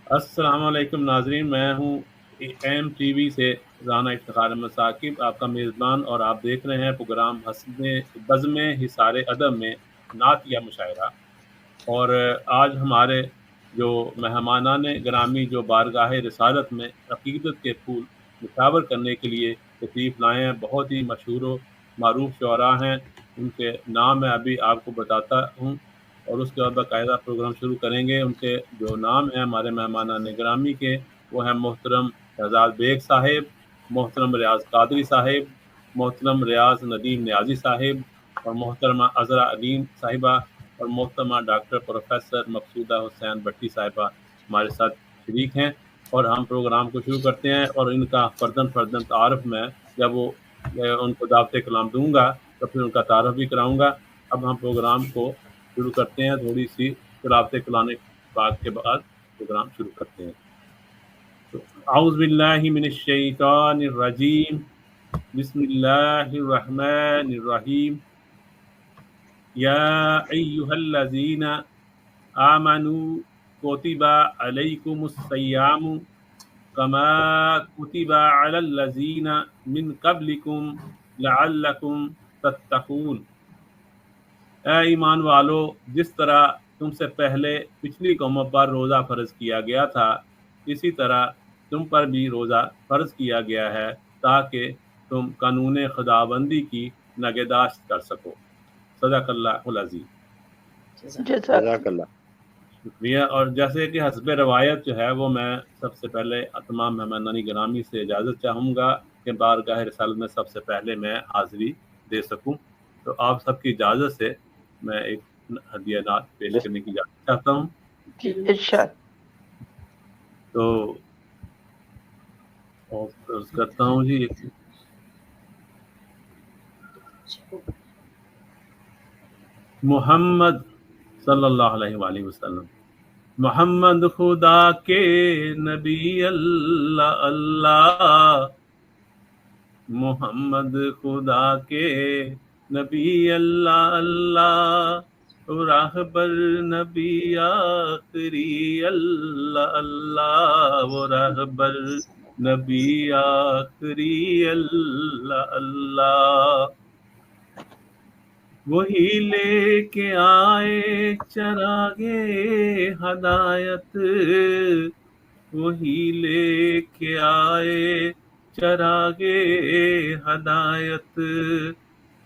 السلام علیکم ناظرین، میں ہوں ایم ٹی وی سے رانا افتخار احمد ثاقب، آپ کا میزبان، اور آپ دیکھ رہے ہیں پروگرام بزم حصار ادب میں نعت یا مشاعرہ۔ اور آج ہمارے جو مہمانان گرامی جو بارگاہ رسالت میں عقیدت کے پھول نچھاور کرنے کے لیے تشریف لائے ہیں، بہت ہی مشہور و معروف شعراء ہیں۔ ان کے نام میں ابھی آپ کو بتاتا ہوں اور اس کے بعد باقاعدہ پروگرام شروع کریں گے۔ ان کے جو نام ہیں ہمارے مہمانان گرامی کے، وہ ہیں محترم شہزاد بیگ صاحب، محترم ریاض قادری صاحب، محترم ریاض ندیم نیازی صاحب، اور محترمہ عذرا علیم صاحبہ، اور محترمہ ڈاکٹر پروفیسر مقصودہ حسین بٹی صاحبہ ہمارے ساتھ شریک ہیں۔ اور ہم پروگرام کو شروع کرتے ہیں، اور ان کا فردن تعارف میں جب وہ ان کو دعوت کلام دوں گا تو پھر ان کا تعارف بھی کراؤں گا۔ اب ہم پروگرام کو شروع کرتے ہیں، تھوڑی سی تلاوت کلام پاک کے بعد پروگرام شروع کرتے ہیں۔ تو اعوذ باللہ من الشیطان الرجیم، بسم اللہ الرحمن الرحیم، یا ایہا الذین آمنوا کتب علیکم الصیام کما کتب علی الذین من قبلکم لعلکم تتقون۔ اے ایمان والو، جس طرح تم سے پہلے پچھلی قوموں پر روزہ فرض کیا گیا تھا، اسی طرح تم پر بھی روزہ فرض کیا گیا ہے تاکہ تم قانون خداوندی کی نگہداشت کر سکو۔ صدق اللہ العظیم۔ جزاک اللہ۔ شکریہ۔ اور جیسے کہ حسب روایت جو ہے وہ میں سب سے پہلے تمام مہمانانی گرامی سے اجازت چاہوں گا کہ بارگاہ رسالت میں سب سے پہلے میں حاضری دے سکوں، تو آپ سب کی اجازت سے میں ایک ہدیہ نعت پیش کرنے کی اجازت چاہتا ہوں۔ ارشاد۔ تو عرض کرتا ہوں جی، محمد صلی اللہ علیہ وآلہ وسلم۔ محمد خدا کے نبی اللہ اللہ، محمد خدا کے نبی اللہ اللہ، راہبر نبی آخری اللہ اللہ، وہ راہبر نبی آخری اللہ اللہ، وہی لے کے آئے چراغے ہدایت، وہی لے کے آئے چراغے ہدایت،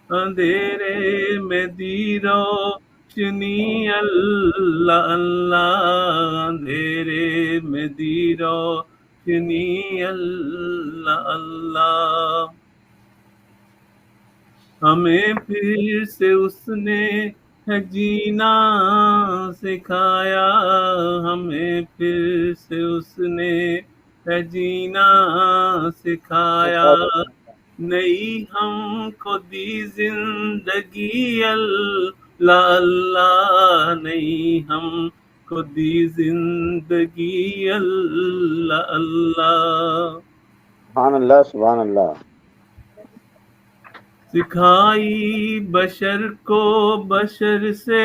اندھیرے میں دی روشنی اللہ اللہ، اندھیرے میں دی روشنی اللہ اللہ، ہمیں پھر سے اس نے ہے جینا سکھایا، ہمیں پھر سے اس نے ہے جینا سکھایا، نئی ہم کو دی زندگی اللہ اللہ، نئی ہم کو دی زندگی اللہ اللہ، سبحان اللہ سبحان اللہ۔ سکھائی بشر کو بشر سے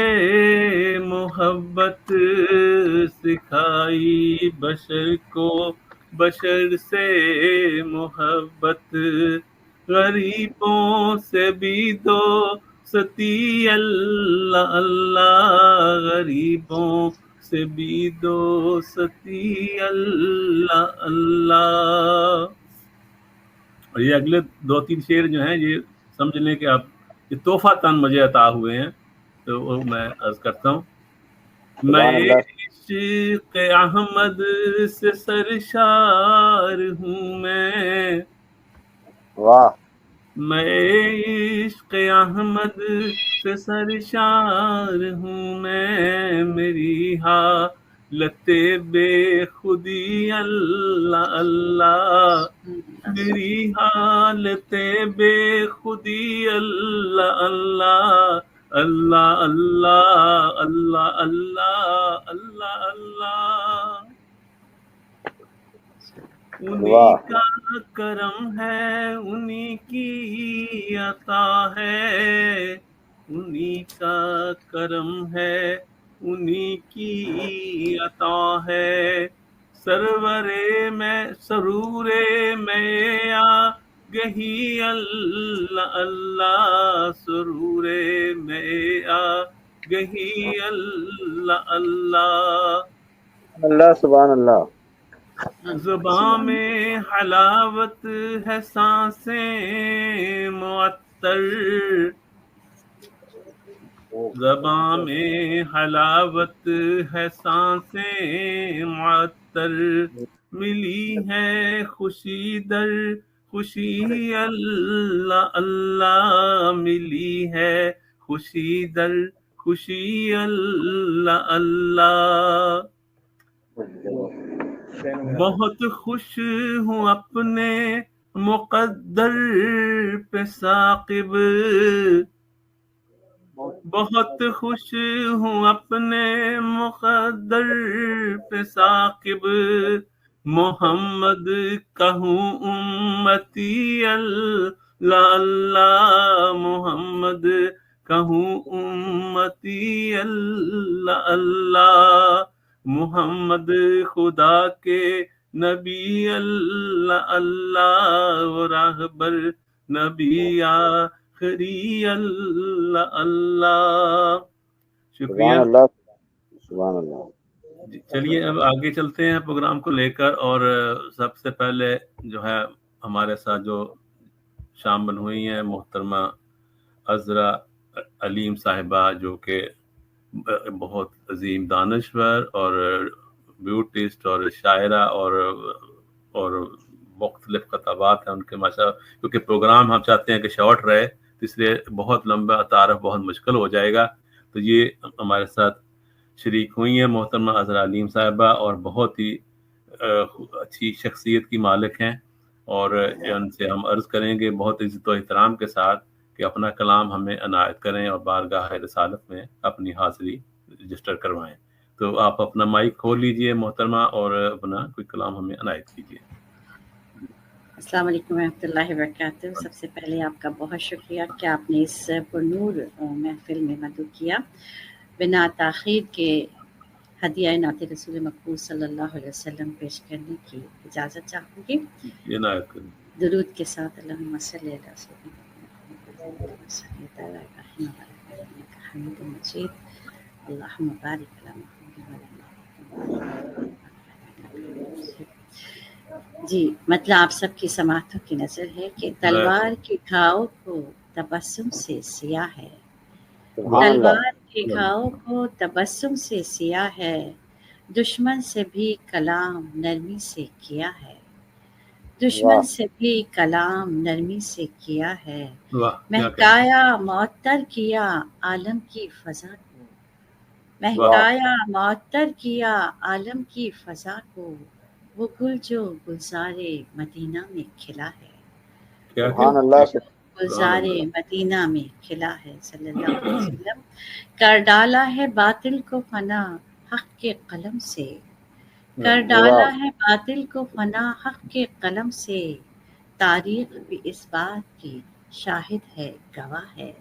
محبت، سکھائی بشر کو بشر سے محبت، غریبوں سے بھی دوستی اللہ اللہ، غریبوں سے بھی دوستی اللہ اللہ۔ اور یہ اگلے 2-3 شعر جو ہیں یہ سمجھ لیں کہ آپ یہ تحفہ تن مجھے عطا ہوئے ہیں، تو وہ میں عرض کرتا ہوں۔ میں عشق احمد سے سرشار ہوں، واہ، میں عشق احمد سے سرشار ہوں، میری حالت بے خودی اللہ اللہ، میری حالت بے خودی اللہ اللہ، اللہ اللہ اللہ اللہ اللہ اللہ، انہی کا کرم ہے انہی کی عطا ہے، انہی کا کرم ہے انہی کی عطا ہے، سرورے میں سرورے میں آ گہی اللہ اللہ، سرورے میں آ گہی اللہ اللہ، اللہ سبحان اللہ، زبان میں حلاوت ہے سانسیں معطر، زبان میں حلاوت ہے سانسیں معطر، ملی ہے خوشی در خوشی اللہ اللہ، ملی ہے خوشی در خوشی اللہ اللہ، بہت خوش ہوں اپنے مقدر پہ ثاقب، بہت خوش ہوں اپنے مقدر پہ ثاقب، محمد کہوں امتی اللہ اللہ، محمد کہوں امتی اللہ اللہ، محمد خدا کے نبی اللہ اللہ، و راہبر نبی آخری اللہ اللہ۔ شکریہ، سبحان اللہ، سبحان اللہ۔ چلیے اب آگے چلتے ہیں پروگرام کو لے کر، اور سب سے پہلے جو ہے ہمارے ساتھ جو شامل ہوئی ہیں محترمہ عذرا علیم صاحبہ، جو کہ بہت عظیم دانشور اور بیوٹسٹ اور شاعرہ اور مختلف خطابات ہیں ان کے، ماشاء، کیونکہ پروگرام ہم چاہتے ہیں کہ شارٹ رہے، اس لیے بہت لمبا تعارف بہت مشکل ہو جائے گا، تو یہ ہمارے ساتھ شریک ہوئی ہیں محترمہ عذرا علیم صاحبہ، اور بہت ہی اچھی شخصیت کی مالک ہیں، اور ان سے ہم عرض کریں گے بہت عزت و احترام کے ساتھ کہ اپنا کلام ہمیں عنایت کریں اور بارگاہ رسالت میں اپنی حاضری رجسٹر کروائیں۔ تو آپ اپنا مائک کھول لیجئے محترمہ، اور اپنا کوئی کلام ہمیں عنایت کیجئے۔ السلام علیکم ورحمۃ اللہ وبرکاتہ۔ سب سے پہلے آپ کا بہت شکریہ کہ آپ نے اس پرنور محفل میں مدعو کیا۔ بنا تاخیر کے ہدیہ نعت رسول مقبول صلی اللہ علیہ وسلم پیش کرنے کی اجازت چاہوں گی۔ عنایت کریں۔ درود کے ساتھ اللہم صلی علی سیدنا محمد حمید مجید، اللہم بارک علی محمد۔ جی، مطلب آپ سب کی سماعتوں کی نظر ہے کہ تلوار کے گھاؤ کو تبسم سے سیاہ ہے، تلوار کے گھاؤ کو تبسم سے سیاہ ہے، دشمن سے بھی کلام نرمی سے کیا ہے، دشمن سے بھی کلام نرمی سے کیا ہے، مہکایا معطر کیا عالم کی فضا کو، مہکایا معطر کیا عالم کی فضا کو، وہ گل جو گلزار مدینہ میں کھلا ہے، سبحان اللہ، گلزار مدینہ میں کھلا ہے صلی اللہ علیہ وسلم، کر ڈالا ہے باطل کو فنا حق کے قلم سے، کر ڈالا ہے باطل کو فنا حق کے قلم سے، تاریخ بھی اس بات کی شاہد ہے گواہ ہے،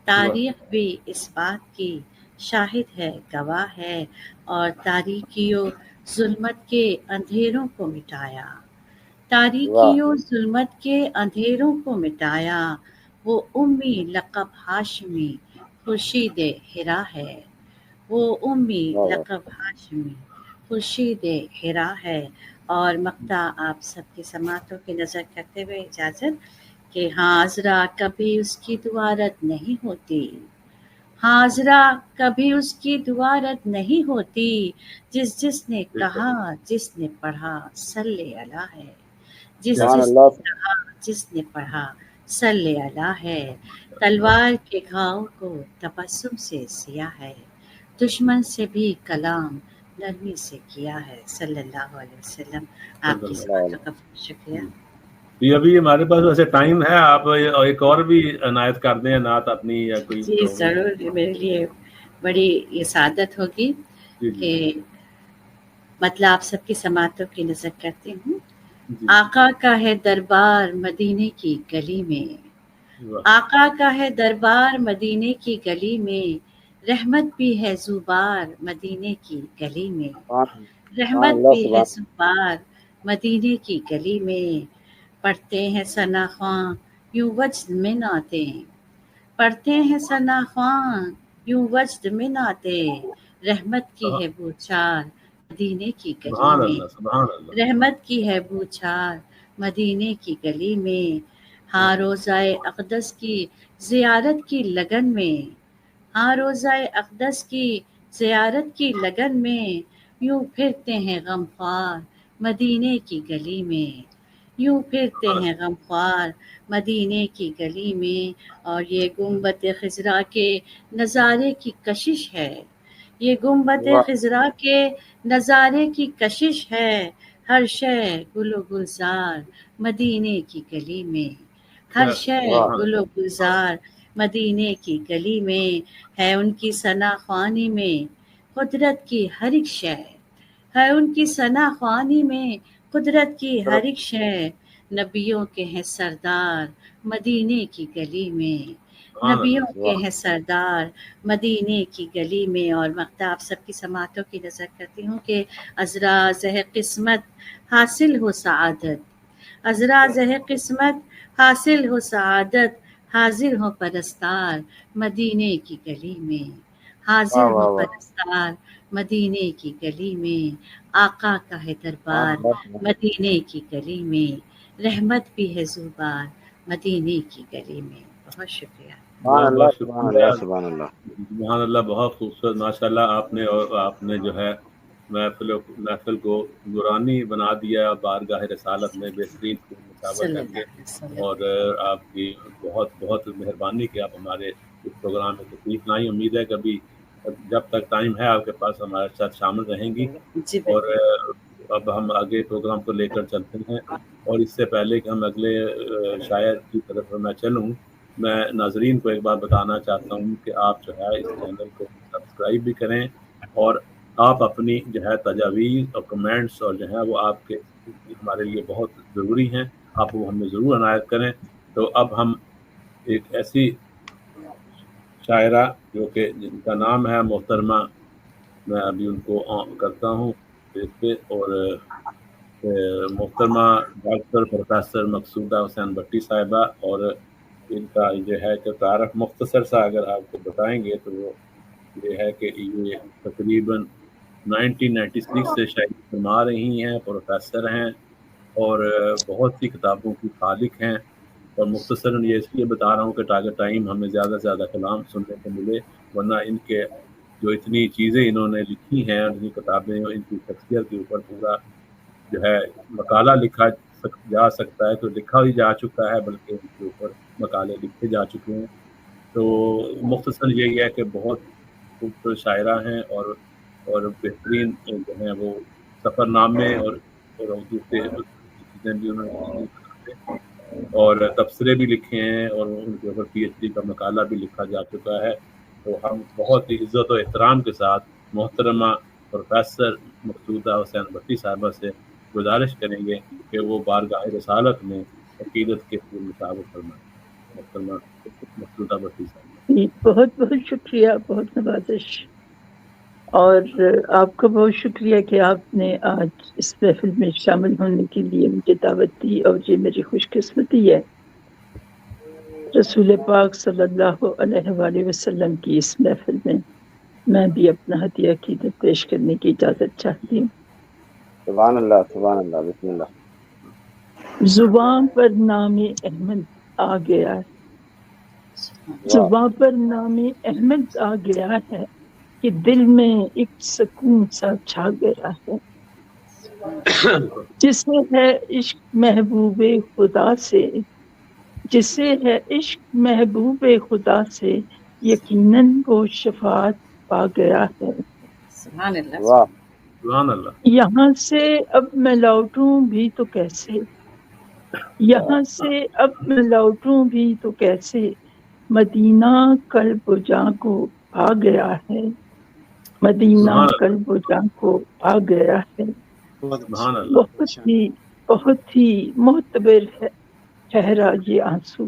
تاریخ بھی اس بات کی شاہد ہے گواہ ہے، اور تاریکیوں ظلمت کے اندھیروں کو مٹایا، تاریکیوں ظلمت کے اندھیروں کو مٹایا، وہ امی لقب ہاشمی خورشید ہرا ہے، وہ امی لقب ہاشمی خورشید ہرا ہے۔ اور مقطع آپ سب کی سماعتوں کی نظر کرتے ہوئے اجازت کہ حاضرہ کبھی اس کی دعا رد نہیں ہوتی، حاضرہ کبھی اس کی دعا رد نہیں ہوتی، جس نے کہا جس نے پڑھا صلی اللہ ہے، جس نے کہا جس نے پڑھا صلی اللہ ہے، تلوار کے گھاؤ کو تبسم سے سیاہ ہے، دشمن سے بھی کلام نرمی سے کیا ہے صلی اللہ علیہ وسلم۔ آپ کی سماعتوں کا بہت شکریہ۔ جی، ابھی ہمارے پاس ویسے ٹائم ہے، آپ ایک اور بھی عنایت کر دیں نعت اپنی یا کوئی۔ جی ضرور، میرے لیے بڑی یہ سعادت ہوگی کہ مطلب آپ سب کی سماعتوں کی نظر کرتی ہوں۔ آقا کا ہے دربار مدینے کی گلی میں، آقا کا ہے دربار مدینے کی گلی میں، رحمت بھی ہے زوبار مدینے کی گلی میں، سبحان رحمت اللہ بھی ہے سبحان زوبار مدینے کی گلی میں، پڑھتے ہیں ثنا خواں یوں وجد میں ناتے، پڑھتے ہیں ثنا خواں یوں وجد میں ناتے، رحمت کی ہے بوچھار مدینے کی گلی سبحان میں، اللہ سبحان اللہ رحمت کی ہے بوچھار مدینے کی گلی میں، ہاں روزہ اقدس کی زیارت کی لگن میں، ہاں روزہ اقدس کی زیارت کی لگن میں، یوں پھرتے ہیں غم خوار مدینے کی گلی میں، یوں پھرتے ہیں غم خوار مدینے کی گلی میں، اور یہ گنبد خضرا کے نظارے کی کشش ہے، یہ گنبد واہ خضرا کے نظارے کی کشش ہے، ہر شے گل و گلزار مدینے کی گلی میں، ہر شے واہ گل و گلزار مدینے کی گلی میں، ہے ان کی ثنا خوانی میں قدرت کی ہر ایک شے، ہے ان کی ثنا خوانی میں قدرت کی ہر ایک شے، نبیوں کے ہیں سردار مدینے کی گلی میں، سبحان اللہ نبیوں کے ہیں سردار مدینے کی گلی میں۔ اور مقطع آپ سب کی سماعتوں کی نظر کرتی ہوں کہ عذرا زہ قسمت حاصل ہو سعادت، عذرا زہ قسمت حاصل ہو سعادت، حاضر ہو پرستار مدینے کی گلی میں، حاضر واہ ہو واہ واہ پرستار مدینے کی گلی میں، آقا کا ہے سبحان دربار اللہ سبحان مدینے کی گلی میں، رحمت بھی ہے زوبار مدینے کی گلی میں۔ بہت شکریہ۔ بہت اللہ بہت سبحان شکریہ، اللہ سبحان اللہ سبحان اللہ، بہت خوبصورت ماشاء اللہ آپ نے جو ہے محفل کو نورانی بنا دیا بارگاہ رسالت میں بہترین مطابق صلی کر اللہ کے، علیہ وسلم۔ اور آپ کی بہت بہت مہربانی کہ آپ ہمارے اس پروگرام میں تشریف لائیں۔ امید ہے کبھی جب تک ٹائم ہے آپ کے پاس ہمارے ساتھ شامل رہیں گی، جی اور بالکل۔ اب ہم آگے پروگرام کو لے کر چلتے ہیں، اور اس سے پہلے کہ ہم اگلے شاعر کی طرف میں چلوں، میں ناظرین کو ایک بات بتانا چاہتا ہوں کہ آپ جو ہے اس چینل کو سبسکرائب بھی کریں، اور آپ اپنی جو ہے تجاویز اور کمنٹس اور جو ہے وہ آپ کے ہمارے لیے بہت ضروری ہیں، آپ وہ ہمیں ضرور عنایت کریں۔ تو اب ہم ایک ایسی شاعرہ جو کہ جن کا نام ہے محترمہ، میں ابھی ان کو کرتا ہوں پیج پہ، اور محترمہ ڈاکٹر پروفیسر مقصودہ حسین بٹی صاحبہ، اور ان کا جو ہے کہ تعارف مختصر سا اگر آپ کو بتائیں گے تو وہ یہ ہے کہ یہ تقریباً 1996 سے شاعری فرما رہی ہیں، پروفیسر ہیں، اور بہت سی کتابوں کی خالق ہیں، اور مختصراً یہ اس لیے بتا رہا ہوں کہ تاکہ ٹائم ہمیں زیادہ سے زیادہ کلام سننے کو ملے، ورنہ ان کے جو اتنی چیزیں انہوں نے لکھی ہیں، ان کی کتابیں، ان کی شخصیت کے اوپر پورا جو ہے مقالہ لکھا جا سکتا ہے، تو لکھا ہی جا چکا ہے، بلکہ ان کے اوپر مقالے لکھے جا چکے ہیں۔ تو مختصر یہی ہے کہ بہت خوبصورت شاعرہ ہیں، اور بہترین جو ہیں وہ سفر نامے اور دوسرے چیزیں بھی انہوں نے لکھی ہیں، اور تبصرے بھی لکھے ہیں، اور ان کے اوپر پی ایچ ڈی کا مقالہ بھی لکھا جا چکا ہے۔ تو ہم بہت ہی عزت و احترام کے ساتھ محترمہ پروفیسر مقصودہ حسین بٹی صاحبہ سے گزارش کریں گے کہ وہ بارگاہ رسالت میں عقیدت کے مطابق فرمائیں۔ محترمہ مقصودہ بٹی صاحبہ۔ بہت بہت شکریہ، بہت نوازش، اور آپ کا بہت شکریہ کہ آپ نے آج اس محفل میں شامل ہونے کے لیے مجھے دعوت دی، اور یہ میری خوش قسمتی ہے۔ رسول پاک صلی اللہ علیہ وآلہ وسلم کی اس محفل میں بھی اپنا ہدیہ عقیدت پیش کرنے کی اجازت چاہتی ہوں۔ سبحان اللہ بسم اللہ۔ زبان پر نام احمد آ گیا ہے، زبان پر نام احمد آ گیا ہے، کہ دل میں ایک سکون سا چھا گیا ہے، جسے ہے عشق محبوب خدا سے، جسے ہے عشق محبوب خدا سے، یقیناً وہ شفاعت پا گیا ہے۔ سبحان اللہ۔ واہ سبحان اللہ۔ یہاں سے اب میں لوٹوں بھی تو کیسے، یہاں سے اب میں لوٹوں بھی تو کیسے، مدینہ قلب و جاں کو آ گیا ہے، مدینہ سبحان اللہ۔ قلب و جاں کو آ گیا ہے۔ سبحان اللہ۔ بہت ہی معتبر ہے ٹھہرا یہ آنسو،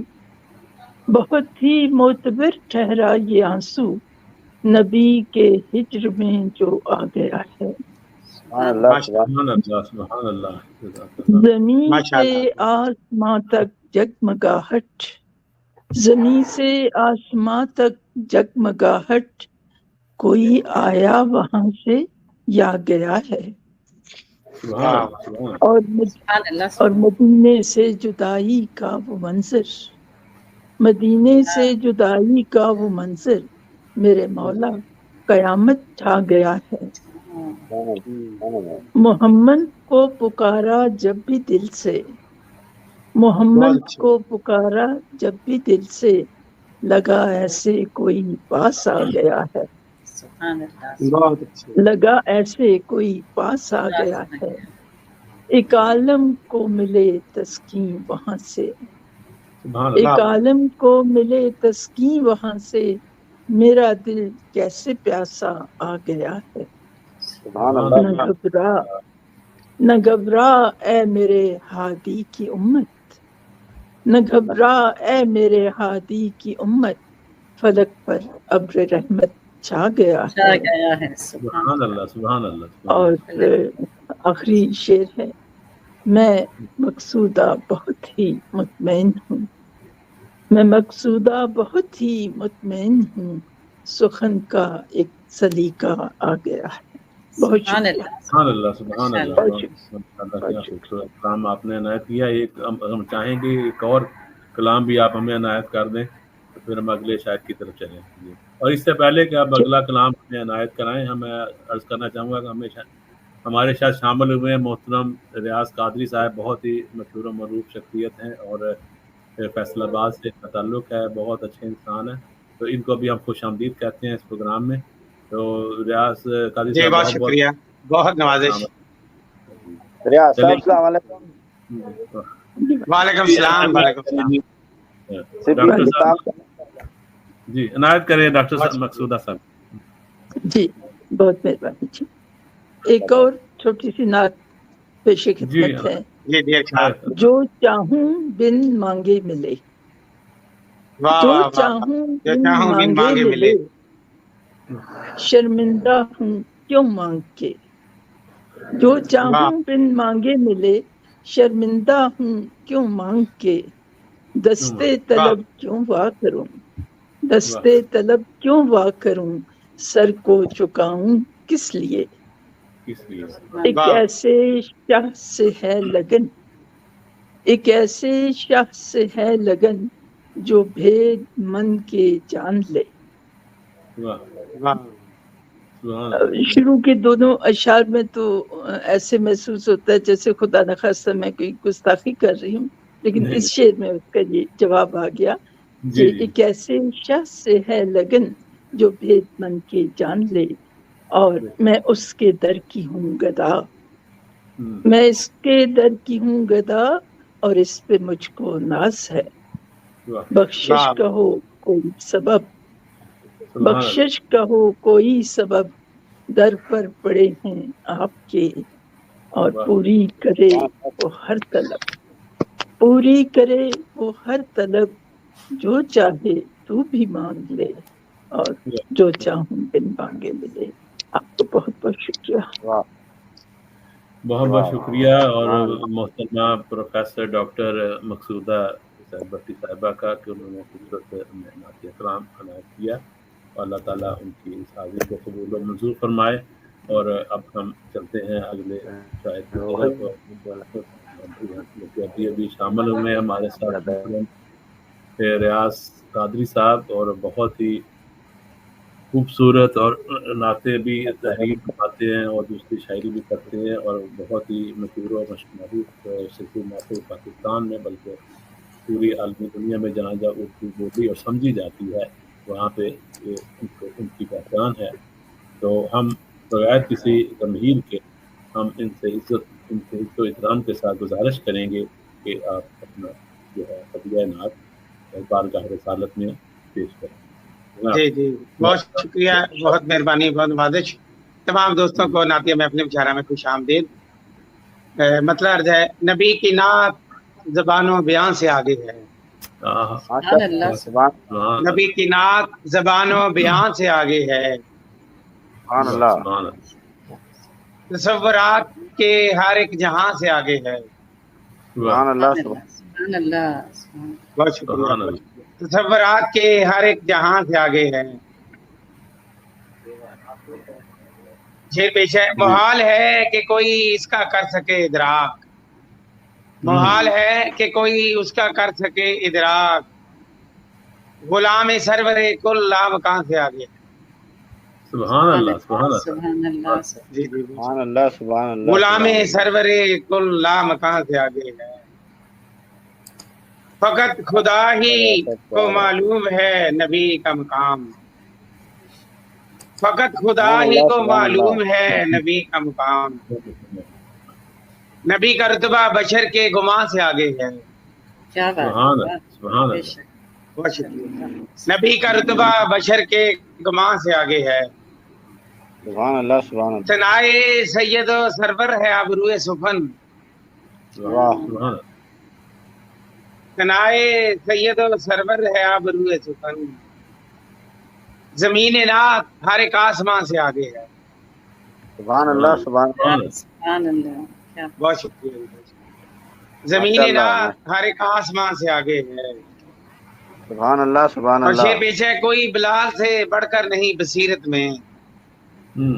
بہت ہی معتبر ٹھہرا یہ آنسو، نبی کے ہجر میں جو آ گیا ہے، سبحان اللہ سبحان سبحان اللہ سبحان اللہ جزاک اللہ۔ زمین ماشاء سے اللہ آسماں تک جگمگاہٹ، زمین سے آسماں تک جگمگاہٹ، کوئی آیا وہاں سے یا گیا ہے، سبحان اللہ سبحان اور سبحان اللہ اور مدینے سے جدائی کا وہ منظر، مدینے سے جدائی کا وہ منظر، میرے مولا قیامت چھا گیا ہے۔ اللہ۔ محمد کو پکارا جب بھی دل سے، محمد بہت اچھے کو پکارا جب بھی دل سے، لگا ایسے کوئی پاس آ گیا ہے، سبحان اللہ بہت اچھے لگا ایسے کوئی پاس آ گیا ہے، ایک عالم کو ملے تسکین وہاں سے، سبحان ایک اللہ عالم کو ملے تسکین وہاں سے، میرا دل کیسے پیاسا آ گیا ہے، سبحان نہ اللہ گھبرا نہ گھبرا اے میرے ہادی کی امت، نہ گھبرا اے میرے ہادی کی امت، فلک پر ابر رحمت چھا گیا چھا ہے۔ گیا ہے، سبحان سبحان اللہ سبحان اللہ سبحان اور اللہ۔ آخری شعر ہے، میں مقصودہ بہت ہی مطمئن ہوں، میں مقصودہ بہت ہی مطمئن ہوں، سخن کا ایک سلیقہ آ گیا ہے۔ بہت سبحان شکریہ، اللہ سبحان اللہ سبحان ماشاء اللہ اللہ۔ بہت شکریہ، ماشاء اللہ، بہت کیا شکریہ۔ خوبصورت کلام آپ نے عنایت کیا۔ ایک ہم چاہیں گے ایک اور کلام بھی آپ ہمیں عنایت کر دیں تو پھر ہم اگلے شاعر کی طرف چلیں گے۔ اور اس سے پہلے کہ آپ اگلا کلام ہمیں عنایت کرائیں، ہمیں عرض کرنا چاہوں گا کہ ہمارے ساتھ شامل ہوئے ہیں محترم ریاض قادری صاحب، بہت ہی مشہور و معروف شخصیت ہیں اور فیصل آباد سے کا تعلق ہے، بہت اچھے انسان ہیں، تو ان کو بھی ہم خوش آمدید کہتے ہیں اس پروگرام میں۔ تو ریاض قادری جی، صاحب بہت بہت بہت شکریہ، بہت نوازش۔ السلام ریاض صاحب چلیے السلام علیکم۔ وعلیکم السلام، وعلیکم السلام۔ ڈاکٹر صرف صاحب جی عنایت کریں، ڈاکٹر بہت صاحب مقصودہ صاحب۔ جی بہت مہربانی جی۔ ایک اور چھوٹی سی نعت پیش جی خدمت ہے، جی دیر خیر، جو چاہوں بن مانگے ملے، واہ جو واہ واہ، چاہوں جو بن چاہوں بن مانگے مانگے ملے، ملے۔ شرمندہ ہوں کیوں مانگ کے، جو واہ، چاہوں بن مانگے ملے، شرمندہ ہوں کیوں مانگ کے، دستے واہ طلب کیوں وا کروں، واہ دستے طلب کیوں وا کروں، سر کو چکاؤں کس لیے، کس لیے؟ ایک واہ، ایسے شخص سے ہے لگن، ایک ایسے شخص سے ہے لگن، جو بھید من کے جان لے۔ واہ واہ، سبحان اللہ۔ شروع کے دونوں اشعار میں تو ایسے محسوس ہوتا ہے جیسے خدا نخواستہ میں کوئی گستاخی کر رہی ہوں، لیکن نہیں اس شعر میں اس کا یہ جواب آ گیا کہ جی جی ایک ایسے شخص سے ہے لگن جو بھید من کے جان لے، اور میں اس کے در کی ہوں گدا، میں اس کے در کی ہوں گدا، اور اس پہ مجھ کو ناز ہے، واہ بخشش واہ، کہو کوئی سبب، سبحان اللہ بخشش کہو کوئی سبب، در پر پڑے ہیں آپ کے، اور واہ پوری کرے وہ ہر طلب، پوری کرے وہ ہر طلب، جو چاہے تو بھی مانگ لے، اور جو چاہوں بن مانگے ملے۔ آپ کو بہت بہت شکریہ۔ واہ بہت بہت شکریہ، اور محترمہ پروفیسر ڈاکٹر مقصودہ بھٹی صاحبہ کا کہ انہوں نے خوبصورت نعتیہ کلام عنایت کیا، اور اللہ تعالیٰ ان کی اس حاضری کو قبول و منظور فرمائے۔ اور اب ہم چلتے ہیں اگلے شاعر کی طرف، ابھی شامل ہوئے ہمارے ساتھ ریاض قادری صاحب، اور بہت ہی خوبصورت اور نعتیں بھی تحریر کرواتے ہیں اور دوسری شاعری بھی کرتے ہیں، اور بہت ہی مشہور و معروف صرف نعتیں پاکستان میں بلکہ پوری عالمی دنیا میں جہاں جہاں اردو بولی اور سمجھی جاتی ہے وہاں پہ ان کی پہچان ہے۔ تو ہم بغیر کسی تمہید کے ہم ان سے عزت و احترام کے ساتھ گزارش کریں گے کہ آپ اپنا جو ہے ہدیہ نعت بارگاہ رسالت میں پیش کریں۔ جی جی، بہت شکریہ، بہت مہربانی، بہت نوازش۔ تمام دوستوں کو نعتیہ میں اپنے مشاعرہ میں خوش آمدید۔ مطلب عرض ہے، نبی کی نعت زبان و بیان سے آگے ہے، سبحان اللہ سبحان نبی کی نعت زبان و بیان سے آگے ہے، اللہ، تصورات کے ہر ایک جہاں سے آگے ہے۔ سبحان اللہ، سبحان اللہ بہت شکریہ۔ تصورات کے ہر ایک جہاں سے آگے ہے۔ شیر پیش ہے، محال ہے کہ کوئی اس کا کر سکے ادراک، محال ہے کہ کوئی اس کا کر سکے ادراک، غلام سرور کل لامکان سے آگے ہے۔ سبحان اللہ، سبحان اللہ، سبحان اللہ جی جی، سبحان اللہ، سبحان اللہ، غلام سرور کل لامکان سے آگے ہے۔ فقط خدا ہی کو معلوم ہے نبی کا مقام، فقط خدا ہی کو معلوم ہے نبی کا مقام، نبی کا رتبہ بشر کے گمان سے آگے ہے۔ کیا سبحان بات اللہ، سبحان بے اللہ، شک۔ بہت شکریہ۔ نبی کا رتبہ بشر کے گمان سے آگے ہے۔ سبحان اللہ، سبحان اللہ، ثنائے سید و سرور ہے آبروئے سفن، واہ، سبحان اللہ، ثنائے سید و سرور ہے آبروئے سفن، زمین نعت ہر ایک آسمان سے آگے ہے۔ سبحان اللہ، سبحان اللہ، سبحان اللہ، کیا بہت شکریہ۔ زمین ماشاء اللہ، نعت ہر ایک آسمان سے آگے ہے۔ سبحان اللہ، سبحان اور اللہ، شیر پیش ہے، کوئی بلال سے بڑھ کر نہیں بصیرت میں،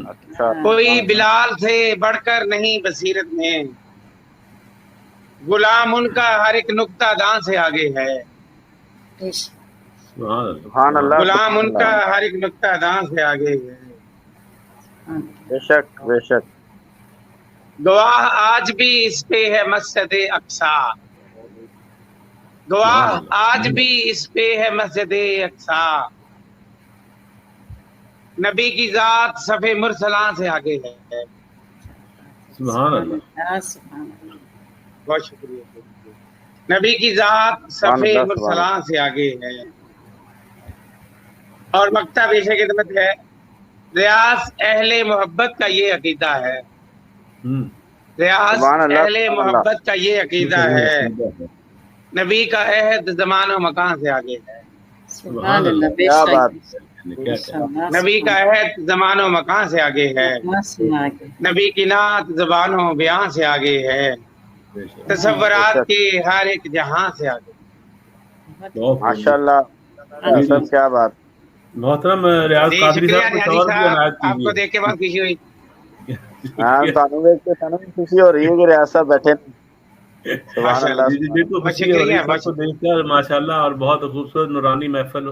اچھا، کوئی بلال سے بڑھ کر نہیں بصیرت میں، غلام ان کا ہر ایک نقطہ دان سے آگے ہے، بے شک۔ سبحان اللہ، سبحان اللہ، غلام ان کا ہر ایک نقطہ دان سے آگے ہے۔ بے شک، بے شک، گواہ آج بھی اس پہ ہے مسجد اقصی، گواہ آج بھی اس پہ ہے مسجد اقصی، نبی کی ذات صفِ مرسلاں سے آگے ہے۔ سبحان اللہ، سبحان اللہ، بہت شکریہ۔ نبی کی ذات صفِ مرسلاں سے آگے ہے۔ اور مکتب پیش خدمت ہے، ریاض اہل محبت کا یہ عقیدہ ہے، ریاض سبحان اللہ، اہل سبحان اللہ، محبت کا یہ عقیدہ ہے، نبی کا عہد زمان و مکان سے آگے ہے، سبحان اللہ، بے کیا شک۔ بات، نبی کا عہد زمان و مکان سے آگے ہے، نبی کی نعت زبان و بیان سے آگے ہے، تصورات کے ہر ایک جہاں سے آگے ہے۔ ماشاء اللہ، سب کیا بات، محترم ریاض جی قادری شکریہ صاحب کو ریاضی سوال بھی صاحب، عنایت آپ کو کیجیے۔ دیکھ کے بہت خوشی ہوئی۔ ہاں، تانوں دیکھ کے تانوں بھی خوشی ہو رہی ہے کہ ریاض صاحب بیٹھے ہیں۔ سبحان اللہ، جی جی، بالکل بہت خوشی ہو رہی ہے شکریہ، سب کو دیکھ کر ماشاءاللہ، اور بہت خوبصورت نورانی محفل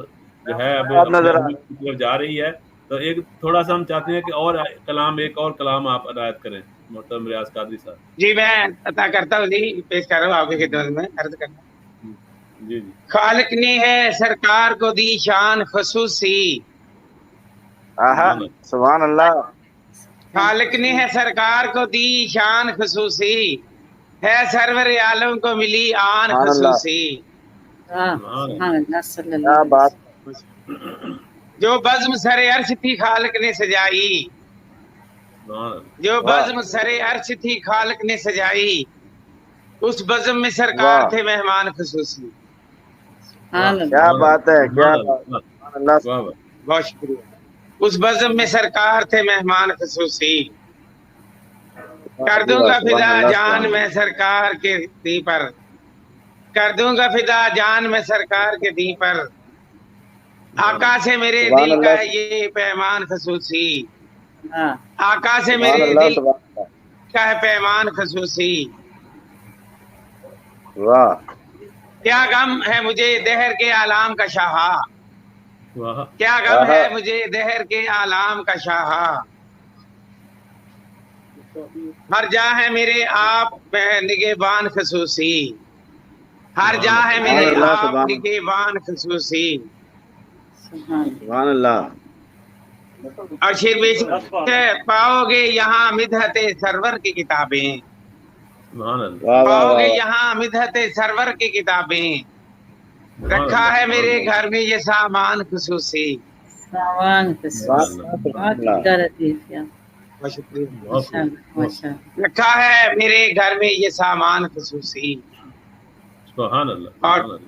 جو ہے اب آپ نظر آ اپنے کی طرف جا رہی ہے، تو ایک تھوڑا سا ہم چاہتے ہیں کہ اور ایک اور کلام آپ عنایت کریں محترم ریاض قادری صاحب۔ جی میں عطا کرتا ہوں، جی پیش کر رہا ہوں آپ کی خدمت میں، عرض کرتا ہوں۔ جی جی، خالق نے ہے سرکار کو دی شان خصوصی، آہا، سبحان اللہ، خالق نے ہے سرکار کو دی شان خصوصی، ہے سرور عالم کو ملی آن سبحان اللہ، خصوصی، سبحان اللہ، صلی اللہ کیا علیہ بات، وسلم۔ جو بزم سر عرش تھی خالق نے سجائی، سبحان اللہ، جو بزم سر عرش تھی خالق نے سجائی، اس بزم میں سرکار واہ، تھے مہمان خصوصی۔ سبحان اللہ، کیا بات ہے، کیا بات، واہ، سبحان اللہ، واہ، واہ، بہت شکریہ۔ اس بزم میں سرکار تھے مہمان خصوصی، کر دوں گا فدا جان میں سرکار کے دی پر، کر دوں گا فدا جان میں سرکار کے دی پر، آقا سے میرے سبحان دل کا اللہ، ہے یہ پیمان خصوصی، ہاں، آقا سے سبحان میرے اللہ، دل سبحان اللہ، کا ہے پیمان خصوصی، واہ، کیا غم ہے مجھے دہر کے عالم کا شاہا، واہ، کیا غم ہے مجھے دہر کے عالم کا شاہا، ہر جا ہے میرے آپ میں نگہبان خصوصی، ہر جا ہے میرے سبحان اللہ، آپ سبحان اللہ، نگہبان خصوصی۔ سبحان اللہ، سبحان اللہ، اور شیر بیش پاؤ گے یہاں مدحت سرور کی کتابیں، سبحان اللہ، واہ واہ پاؤ گے واہ، یہاں مدحت سرور کی کتابیں، سبحان رکھا اللہ، ہے میرے گھر میں یہ سامان خصوصی۔ سامان سبحان خصوصی، اللہ، بہت سبحان اللہ، عمدہ لطیف ہے، بہت شکریہ۔ بہت ماشاء اللہ، ماشاء اللہ۔ رکھا ہے میرے گھر میں یہ سامان خصوصی، سبحان اللہ، اور سبحان اللہ،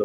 2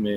MA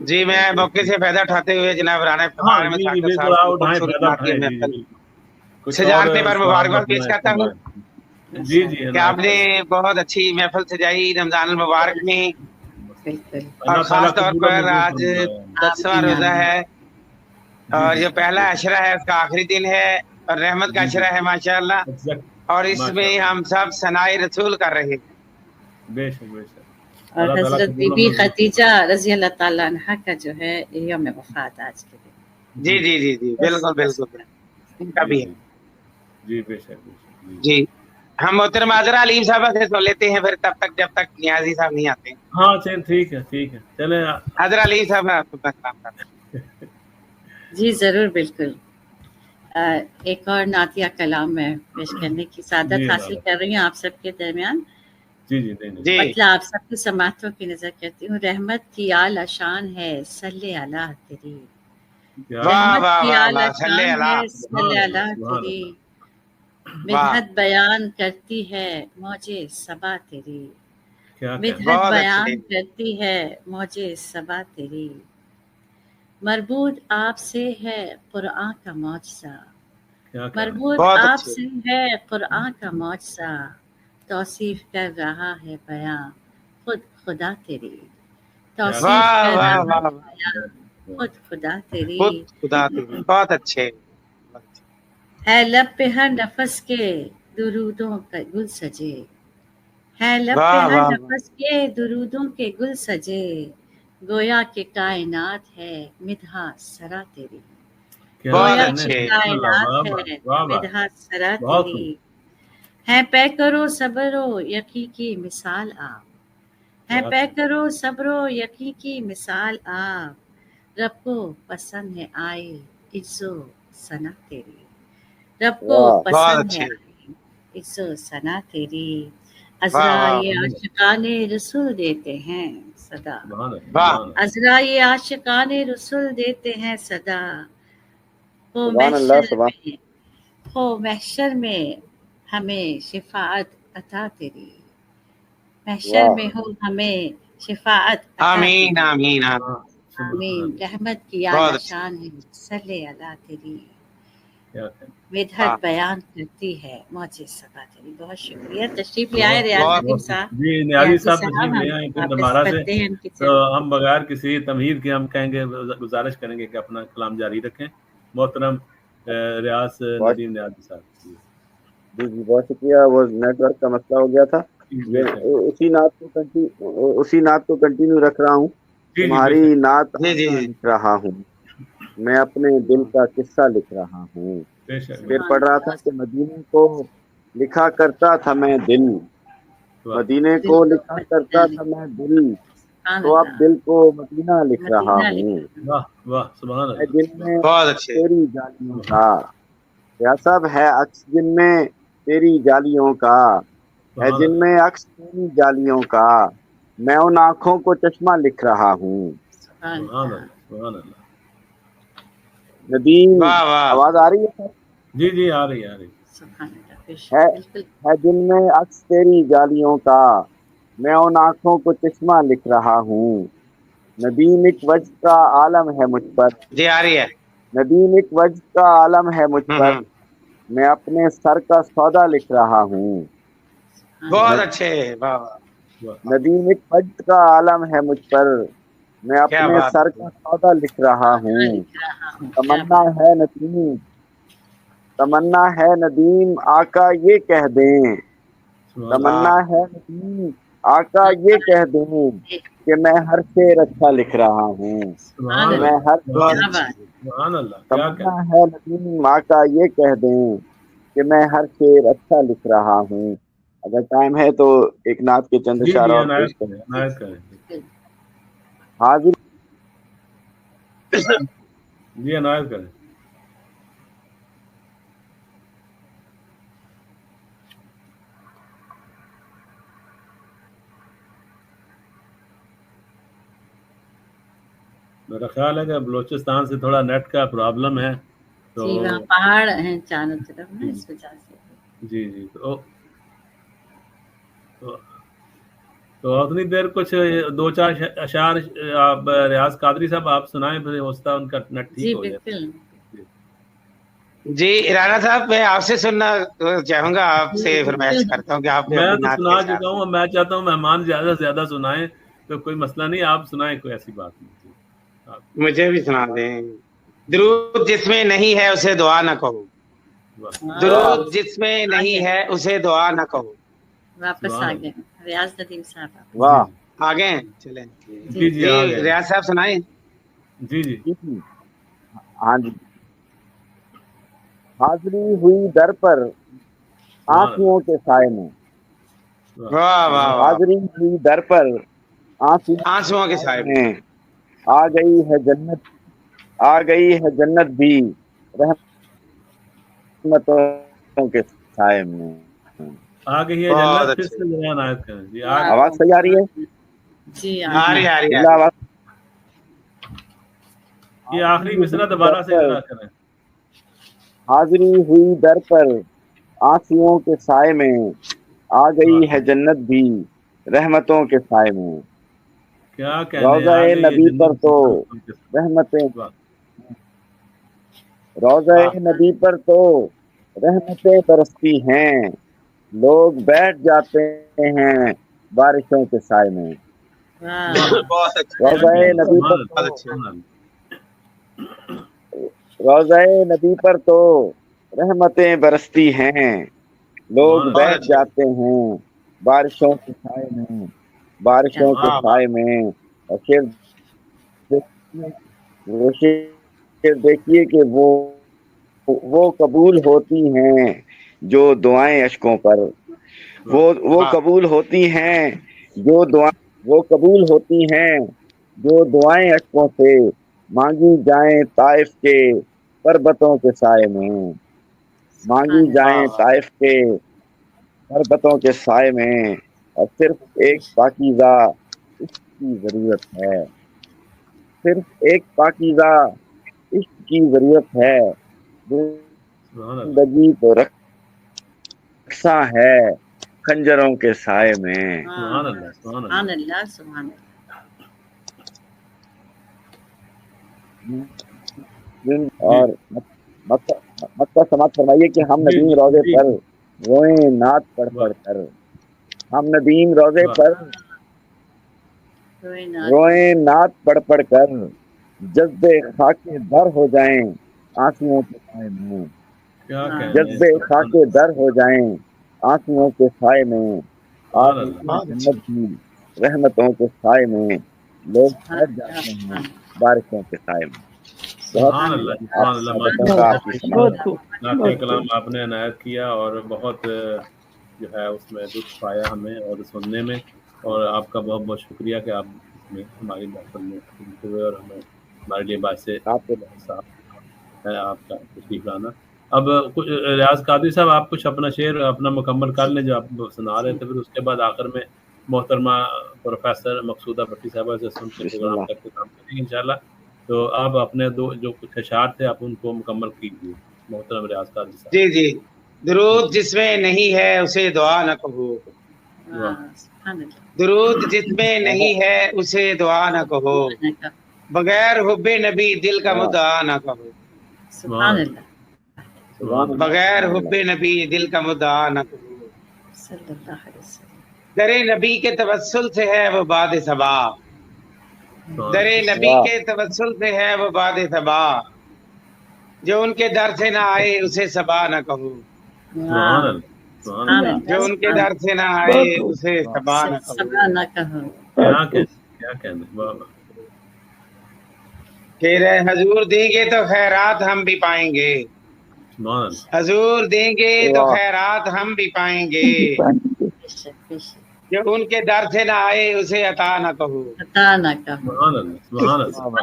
جی میں موقع سے فائدہ اٹھاتے ہوئے جناب رانا افتخار احمد ساکر صاحب سے جاننے پر مبارکباد پیش کرتا ہوں جی جی کہ آپ نے بہت اچھی محفل سجائی رمضان المبارک میں، اور خاص طور پر آج 10واں روزہ ہے اور جو پہلا عشرہ ہے اس کا آخری دن ہے اور رحمت کا عشرہ ہے ماشاءاللہ، اور اس میں ہم سب ثنائے رسول کر رہے ہیں. بے شک بے شک. اور حضرت بی بی خدیجہ رضی اللہ تعالیٰ عنہ کا جو ہے یوم وفات آج کے دن. جی جی جی جی بالکل بالکل ان کا بھی ہے. جی بے شک. جی ہم محترم حضرہ علیم صاحب سے سن لیتے ہیں پھر تب تک جب تک نیازی صاحب نہیں آتے. ہاں چل ٹھیک ہے چلیں حضرہ علیم صاحب آپ کو کام کرتے ہیں. جی ضرور بالکل. ایک اور نعتیہ کلام میں پیش کرنے کی سعادت حاصل کر رہی ہوں آپ سب کے درمیان. جی مطلب آپ سب کی سماعتوں کی نظر کرتی ہوں. رحمت کی اعلی شان ہے صلی اللہ تیری، رحمت کی اعلی شان ہے صلی اللہ تیری، مدحت بیان کرتی ہے موجے صبا تیری، مدحت بیان کرتی ہے موجے صبا تیری، مربوط آپ سے ہے قرآن کا معجزہ، مربوط آپ سے ہے قرآن کا معجزہ، توصیف کر رہا ہے بیاں خود خدا تیری، توصیف کر رہا ہے بیاں خود خدا تیری. بہت اچھے. ہے لب پہ ہر نفس کے درودوں کا گل سجے، ہے لب پہ ہر نفس کے درودوں کے گل سجے، گویا کہ کائنات ہے مدحا سرا تیری، گویا کہ کائنات ہے مدحا سرا تیری، ہے پے کرو صبر و یقین کی مثال آپ، ہے پے کرو صبر و یقین کی مثال آپ، رب کو پسند ہے آئے عز و ثنا تیری، رب کو پسند ہے آئے عز و ثنا تیری، عذرائے عاشقان رسول دیتے ہیں صدا، عذرائے عاشقان رسول دیتے ہیں صدا، ہو محشر میں ہمیں شفاعت عطا تیری، محشر میں ہو ہمیں شفاعت عطا تیری. آمین آمین آمین. رحمت کی اعلی شان ہے صلی اللہ تیری، مدحت بیان کرتی ہے موجے صبا تیری. بہت شکریہ. تشریف لے آئے ریاض ندیم صاحب. جی نیازی صاحب تشریف لے آئے ہمارا سے، تو ہم بغیر کسی تمہید کے ہم کہیں گے گزارش کریں گے کہ اپنا کلام جاری رکھیں. محترم ریاض ندیم نیازی صاحب. جی بہت شکریہ. وہ نیٹ ورک کا مسئلہ ہو گیا تھا. اسی نعت کو کنٹینیو رکھ رہا ہوں. تمہاری نعت لکھ رہا ہوں میں، اپنے دل کا قصہ لکھ رہا ہوں. پھر پڑھ رہا تھا کہ مدینے کو لکھا کرتا تھا میں دل، مدینے کو لکھا کرتا تھا میں دل، تو اب دل کو مدینہ لکھ رہا ہوں. ہے جن میں تیری جالیوں کا، یا سب ہے عکس جن میں تیری جالیوں کا، ہے جن میں عکس تیری جالیوں کا، میں ان آنکھوں کو چشمہ لکھ رہا ہوں. ندیم آواز آ رہی ہے سر؟ جی آ رہی ہے جن میں عکس تیری جالیوں کا، میں ان آنکھوں کو چشمہ لکھ رہا ہوں. ندیم ایک وجہ کا عالم ہے مجھ پر. جی آ رہی ہے. ندیم ایک وجہ کا عالم ہے مجھ پر، میں اپنے سر کا سودا لکھ رہا ہوں. بہت اچھے. ندیم ایک وجہ کا عالم ہے مجھ پر، میں اپنے سر کا سودا لکھ رہا ہوں. تمنا ہے ندیم، تمنا ہے ندیم آقا یہ کہہ دیں، تمنا ہے ندیم آقا یہ کہہ دیں کہ میں ہر شعر اچھا لکھ رہا ہوں. میں ہر تمنا ہے ندیم آقا یہ کہہ دیں کہ میں ہر شعر اچھا لکھ رہا ہوں. اگر ٹائم ہے تو ایک نعت کے چند اشارہ اور پیش کریں. حاضر جی عنایت کریں. میرا خیال ہے کہ بلوچستان سے تھوڑا نیٹ کا پرابلم ہے، تو جی وہاں پہاڑ ہیں چاروں طرف نا، اس وجہ سے. جی تو تو اتنی دیر کچھ 2-4 اشعار آپ ریاض قادری صاحب آپ سنائیں، پھر ہوتا ان کا نیٹ ٹھیک ہو جائے. جی رانا صاحب میں آپ سے سننا چاہوں گا، آپ سے فرمائش کرتا ہوں کہ آپ میں تو سنا چکا ہوں، میں چاہتا ہوں مہمان زیادہ سے زیادہ سنائیں، تو کوئی مسئلہ نہیں، آپ سنائیں، کوئی ایسی بات نہیں. مجھے بھی سنا دیں. درود جس میں نہیں ہے اسے دعا نہ کہو، درود جس میں نہیں ہے اسے دعا نہ کہو. واپس آ گئے ریاض ندیم صاحب. واہ آگے چلیں. جی ریاض صاحب سنائیں. جی ہاں جی. حاضری ہوئی در پر آنسوؤں کے سائے میں، واہ واہ. حاضری ہوئی در پر آنسوؤں کے سائے میں، آ گئی ہے جنت، آ گئی ہے جنت بھی رحمتوں کے سائے میں. آ گئی ہے جنت. پھر سے بیان آیت کریں جی. آواز صحیح آ رہی ہے؟ جی آ رہی ہے. یہ آخری مصرع دوبارہ سے ذرا کریں. حاضری ہوئی در پر آنسوؤں کے سائے میں، آ گئی ہے جنت بھی رحمتوں کے سائے میں. کیا روضہ نبی پر تو رحمتیں، روضہ نبی پر تو رحمتیں برستی ہیں، لوگ بیٹھ جاتے ہیں بارشوں کے سائے میں. روضہ نبی پر روضہ نبی پر تو رحمتیں برستی ہیں، لوگ بیٹھ جاتے ہیں بارشوں کے سائے میں، بارشوں کے سائے میں. اور پھر دیکھیے کہ وہ قبول ہوتی ہیں جو دعائیں اشکوں پر، وہ قبول ہوتی ہیں جو وہ قبول ہوتی ہیں جو دعائیں اشکوں سے مانگی جائیں طائف کے پربتوں کے سائے میں، مانگی جائیں طائف کے پربتوں کے سائے میں. اور صرف ایک پاکیزہ عشق کی ضرورت ہے، صرف ایک پاکیزہ عشق کی ضرورت ہے. زندگی تو رقصاں ہے خنجروں کے سائے میں. سبحان اللہ سبحان اللہ. اور مکہ سماعت فرمائیے کہ ہم ندیم روضے پر روئیں نعت پڑھ پڑھ کر، ہم ندیم روضے پر روئیں نعت پڑھ پڑھ کر، جذبے خاکے در ہو جائیں آنسوؤں کے سائے میں، جذبے خاکے در ہو جائیں آنسوؤں کے سائے میں. جنت کی رحمتوں کے سائے میں، لوگ بیٹھ جاتے ہیں بارشوں کے سائے میں. سبحان اللہ. کلام آپ نے عنایت کیا اور بہت جو ہے اس میں لطف آیا ہمیں اور سننے میں، اور آپ کا بہت بہت شکریہ کہ آپ اس میں ہماری بات میں ہوئے اور ہمیں ہمارے لیے باعث صاف ہے آپ کا تشریف لانا. اب کچھ ریاض قادری صاحب آپ کچھ اپنا شعر اپنا مکمل کر لیں جو آپ سنا رہے تھے، پھر اس کے بعد آخر میں محترمہ پروفیسر مقصودہ بھٹی صاحبہ سے سن کے پروگرام کا اختتام کریں گے انشاءاللہ. تو آپ اپنے دو جو کچھ اشعار تھے آپ ان کو مکمل کیجیے محترم ریاض قادری صاحب. جی درود جس میں نہیں ہے اسے دعا نہ کہو، درود جس میں نہیں ہے اسے دعا نہ کہو، بغیر حب نبی دل کا مدعا نہ کہو، سبحان اللہ بغیر حب نبی دل کا مدعا نہ کہو. صلی اللہ علیہ وسلم. در نبی کے توسل سے ہے وہ باد صبا، در نبی کے توسل سے ہے وہ باد صبا، جو ان کے در سے نہ آئے اسے صبا نہ کہو، جو ان کے در سے نہ آئے اسے صبا نہ کہو. کیا کہنا کہ حضور دیں گے تو خیرات ہم بھی پائیں گے، حضور دیں گے تو خیرات ہم بھی پائیں گے، جو ان کے در سے نہ آئے اسے عطا نہ کہو،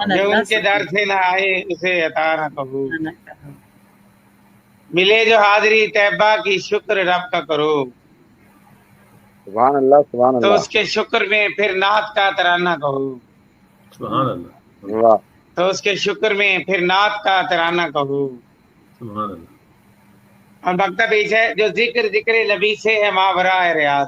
جو ان کے در سے نہ آئے اسے عطا نہ کہو. ملے جو حاضری طیبہ کی شکر رب کا کرو، سبحان اللہ سبحان اللہ. تو اس کے شکر میں پھر نعت کا ترانہ کہو، سبحان اللہ. تو اس کے شکر میں پھر نعت کا ترانہ کہو. سبحان اللہ. اور مکتب پیچھے جو ذکر نبی سے ہے ماورا ریاض،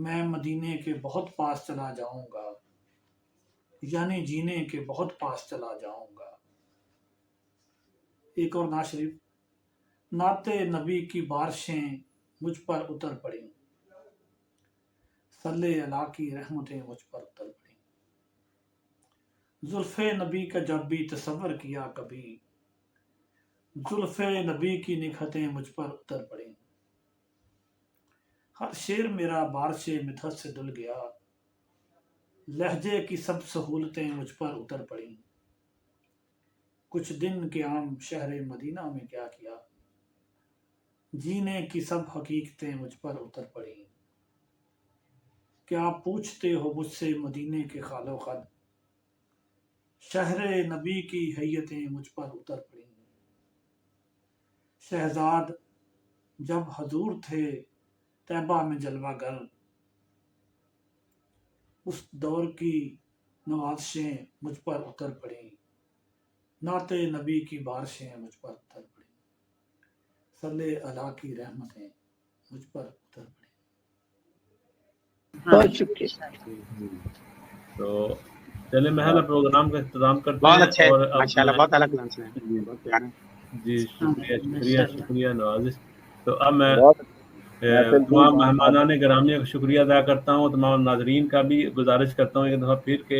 میں مدینے کے بہت پاس چلا جاؤں گا، یعنی جینے کے بہت پاس چلا جاؤں گا۔ ایک اور نعت شریف، نعت نبی کی بارشیں مجھ پر اتر پڑیں، صلی اللہ کی رحمتیں مجھ پر اتر پڑیں۔ زلف نبی کا جب بھی تصور کیا کبھی، زلف نبی کی نکھتیں مجھ پر اتر پڑیں۔ ہر شعر میرا بارش مدحت سے دھل گیا، لہجے کی سب سہولتیں مجھ پر اتر پڑیں۔ کچھ دن کے عام شہر مدینہ میں کیا کیا، جینے کی سب حقیقتیں مجھ پر اتر پڑیں۔ کیا آپ پوچھتے ہو مجھ سے مدینے کے خال و خد، شہر نبی کی حیتیں مجھ پر اتر پڑیں۔ شہزاد جب حضور تھے طیبہ میں جلوہ گر، اس دور کی نوازشیں مجھ پر اتر پڑیں، نعت نبی کی بارشیں مجھ پر اتر پڑیں، صلی اللہ کی رحمتیں مجھ پر اتر پڑیں۔ بہت شکریہ۔ تو چلے محل پروگرام کا اختتام کرتے بہت ہیں، اچھے، اور ماشاءاللہ بہت الگ لفظ ہیں، بہت پیارے۔ جی شکریہ نوازش۔ تو اب میں محفل تمام مہمانان گرامی کا شکریہ ادا کرتا ہوں، تمام ناظرین کا بھی گزارش کرتا ہوں ایک دفعہ پھر کہ